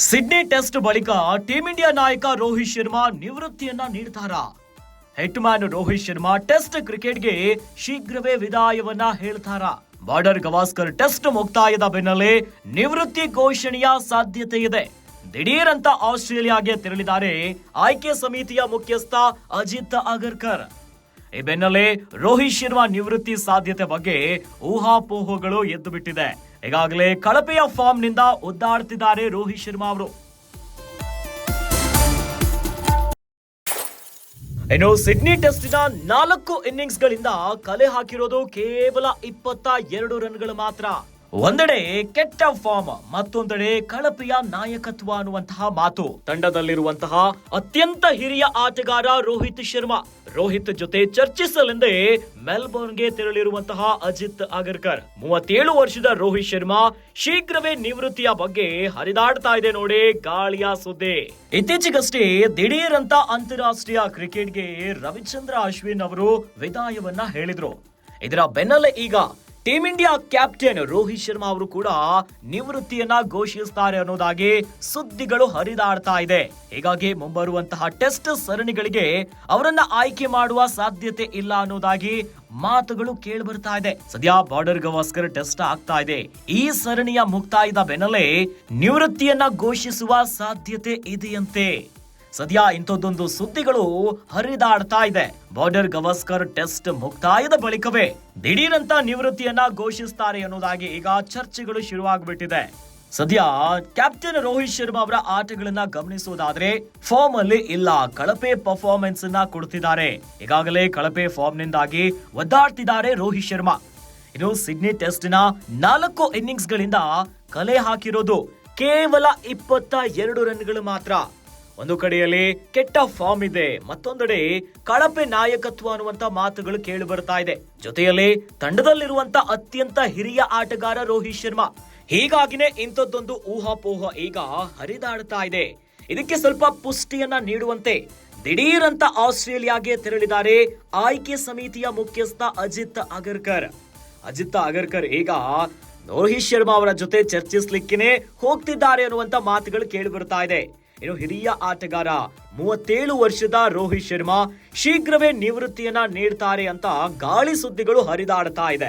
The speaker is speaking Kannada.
ಸಿಡ್ನಿ ಟೆಸ್ಟ್ ಬಳಿಕ ಟೀಂ ಇಂಡಿಯಾ ನಾಯಕ ರೋಹಿತ್ ಶರ್ಮಾ ನಿವೃತ್ತಿಯನ್ನ ನೀಡ್ತಾರಾ? ಹೆಟ್ ಮ್ಯಾನ್ ರೋಹಿತ್ ಶರ್ಮಾ ಟೆಸ್ಟ್ ಕ್ರಿಕೆಟ್ಗೆ ಶೀಘ್ರವೇ ವಿದಾಯವನ್ನ ಹೇಳ್ತಾರಾ? ಬಾರ್ಡರ್ ಗವಾಸ್ಕರ್ ಟೆಸ್ಟ್ ಮುಕ್ತಾಯದ ಬೆನ್ನಲ್ಲೇ ನಿವೃತ್ತಿ ಘೋಷಣೆಯ ಸಾಧ್ಯತೆ ಇದೆ. ದಿಢೀರ್ ಅಂತ ಆಸ್ಟ್ರೇಲಿಯಾಗೆ ತೆರಳಿದ್ದಾರೆ ಆಯ್ಕೆ ಸಮಿತಿಯ ಮುಖ್ಯಸ್ಥ ಅಜಿತ್ ಅಗರ್ಕರ್. ಈ ಬೆನ್ನಲ್ಲೇ ರೋಹಿತ್ ಶರ್ಮಾ ನಿವೃತ್ತಿ ಸಾಧ್ಯತೆ ಬಗ್ಗೆ ಊಹಾಪೋಹಗಳು ಎದ್ದು ಬಿಟ್ಟಿದೆ. ಈಗಾಗಲೇ ಕಳಪೆಯ ಫಾರ್ಮ್ ನಿಂದ ಒದ್ದಾಡ್ತಿದ್ದಾರೆ ರೋಹಿತ್ ಶರ್ಮಾ ಅವರು. ಇನ್ನು ಸಿಡ್ನಿ ಟೆಸ್ಟಿನ 4 ಇನ್ನಿಂಗ್ಸ್ ಗಳಿಂದ ಕಲೆ ಹಾಕಿರೋದು ಕೇವಲ 22 ರನ್ಗಳು ಮಾತ್ರ. ಒಂದೆಡೆ ಕೆಟ್ಟ ಫಾರ್ಮ್, ಮತ್ತೊಂದೆಡೆ ಕಳಪೆಯ ನಾಯಕತ್ವ ಅನ್ನುವಂತಹ ಮಾತು. ತಂಡದಲ್ಲಿರುವಂತಹ ಅತ್ಯಂತ ಹಿರಿಯ ಆಟಗಾರ ರೋಹಿತ್ ಶರ್ಮಾ. ರೋಹಿತ್ ಜೊತೆ ಚರ್ಚಿಸಲೆಂದೇ ಮೆಲ್ಬೋರ್ನ್ಗೆ ತೆರಳಿರುವಂತಹ ಅಜಿತ್ ಅಗರ್ಕರ್. 37 ವರ್ಷದ ರೋಹಿತ್ ಶರ್ಮಾ ಶೀಘ್ರವೇ ನಿವೃತ್ತಿಯ ಬಗ್ಗೆ ಹರಿದಾಡ್ತಾ ಇದೆ ನೋಡಿ ಗಾಳಿಯ ಸುದ್ದಿ. ಇತ್ತೀಚೆಗಷ್ಟೇ ದಿಢೀರ್ ಅಂತ ಅಂತಾರಾಷ್ಟ್ರೀಯ ಕ್ರಿಕೆಟ್ಗೆ ರವಿಚಂದ್ರ ಅಶ್ವಿನ್ ಅವರು ವಿದಾಯವನ್ನ ಹೇಳಿದ್ರು. ಇದರ ಬೆನ್ನಲ್ಲೇ ಈಗ team India captain Rohit Sharma ಅವರು ಕೂಡ ನಿವೃತ್ತಿಯನ್ನ ಘೋಷಿಸುತ್ತಾರೆ ಅನ್ನೋದಾಗಿ ಸುದ್ದಿಗಳು ಹರಿದಾಡ್ತಾ ಇದೆ. ಹೀಗಾಗಿ ಮುಂಬರುವಂತಹ ಟೆಸ್ಟ್ ಸರಣಿಗಳಿಗೆ ಅವರನ್ನ ಆಯ್ಕೆ ಮಾಡುವ ಸಾಧ್ಯತೆ ಇಲ್ಲ ಅನ್ನೋದಾಗಿ ಮಾತುಗಳು ಕೇಳಿ ಬರ್ತಾ ಇದೆ. ಸದ್ಯ ಬಾರ್ಡರ್ ಗವಾಸ್ಕರ್ ಟೆಸ್ಟ್ ಆಗ್ತಾ ಇದೆ. ಈ ಸರಣಿಯ ಮುಕ್ತಾಯದ ಬೆನ್ನಲ್ಲೇ ನಿವೃತ್ತಿಯನ್ನ ಘೋಷಿಸುವ ಸಾಧ್ಯತೆ ಇದೆಯಂತೆ. ಸದ್ಯ ಇಂಥದ್ದೊಂದು ಸುದ್ದಿಗಳು ಹರಿದಾಡ್ತಾ ಇದೆ. ಬಾರ್ಡರ್ ಗವಾಸ್ಕರ್ ಟೆಸ್ಟ್ ಮುಕ್ತಾಯದ ಬಳಿಕವೇ ದಿಢೀರಂತ ನಿವೃತ್ತಿಯನ್ನ ಘೋಷಿಸುತ್ತಾರೆ ಅನ್ನೋದಾಗಿ ಈಗ ಚರ್ಚೆಗಳು ಶುರುವಾಗ್ಬಿಟ್ಟಿದೆ. ಸದ್ಯ ಕ್ಯಾಪ್ಟನ್ ರೋಹಿತ್ ಶರ್ಮಾ ಅವರ ಆಟಗಳನ್ನ ಗಮನಿಸುವುದಾದ್ರೆ ಫಾರ್ಮ್ ಅಲ್ಲಿ ಇಲ್ಲ, ಕಳಪೆ ಪರ್ಫಾರ್ಮೆನ್ಸ್ ಅನ್ನ ಕೊಡ್ತಿದ್ದಾರೆ. ಈಗಾಗಲೇ ಕಳಪೆ ಫಾರ್ಮ್ ನಿಂದಾಗಿ ಒದ್ದಾಡ್ತಿದ್ದಾರೆ ರೋಹಿತ್ ಶರ್ಮಾ. ಇನ್ನು ಸಿಡ್ನಿ ಟೆಸ್ಟ್ನ 4 ಇನ್ನಿಂಗ್ಸ್ ಗಳಿಂದ ಕಲೆ ಹಾಕಿರೋದು ಕೇವಲ 22 ರನ್ಗಳು ಮಾತ್ರ. ಒಂದು ಕಡೆಯಲ್ಲಿ ಕೆಟ್ಟ ಫಾರ್ಮ್ ಇದೆ, ಮತ್ತೊಂದೆಡೆ ಕಳಪೆ ನಾಯಕತ್ವ ಅನ್ನುವಂತ ಮಾತುಗಳು ಕೇಳಿ ಬರ್ತಾ ಇದೆ. ಜೊತೆಯಲ್ಲಿ ತಂಡದಲ್ಲಿರುವಂತ ಅತ್ಯಂತ ಹಿರಿಯ ಆಟಗಾರ ರೋಹಿತ್ ಶರ್ಮಾ. ಹೀಗಾಗಿನೇ ಇಂಥದ್ದೊಂದು ಊಹಾಪೋಹ ಈಗ ಹರಿದಾಡ್ತಾ ಇದೆ. ಇದಕ್ಕೆ ಸ್ವಲ್ಪ ಪುಷ್ಟಿಯನ್ನ ನೀಡುವಂತೆ ದಿಢೀರ್ ಅಂತ ಆಸ್ಟ್ರೇಲಿಯಾಗೆ ತೆರಳಿದ್ದಾರೆ ಆಯ್ಕೆ ಸಮಿತಿಯ ಮುಖ್ಯಸ್ಥ ಅಜಿತ್ ಅಗರ್ಕರ್. ಅಜಿತ್ ಅಗರ್ಕರ್ ಈಗ ರೋಹಿತ್ ಶರ್ಮಾ ಅವರ ಜೊತೆ ಚರ್ಚಿಸ್ಲಿಕ್ಕೆ ಹೋಗ್ತಿದ್ದಾರೆ ಅನ್ನುವಂತ ಮಾತುಗಳು ಕೇಳಿ ಬರ್ತಾ ಇದೆ. ಇನ್ನು ಹಿರಿಯ ಆಟಗಾರ 37 ವರ್ಷದ ರೋಹಿತ್ ಶರ್ಮಾ ಶೀಘ್ರವೇ ನಿವೃತ್ತಿಯನ್ನ ನೀಡ್ತಾರೆ ಅಂತ ಗಾಳಿ ಸುದ್ದಿಗಳು ಹರಿದಾಡ್ತಾ ಇದೆ.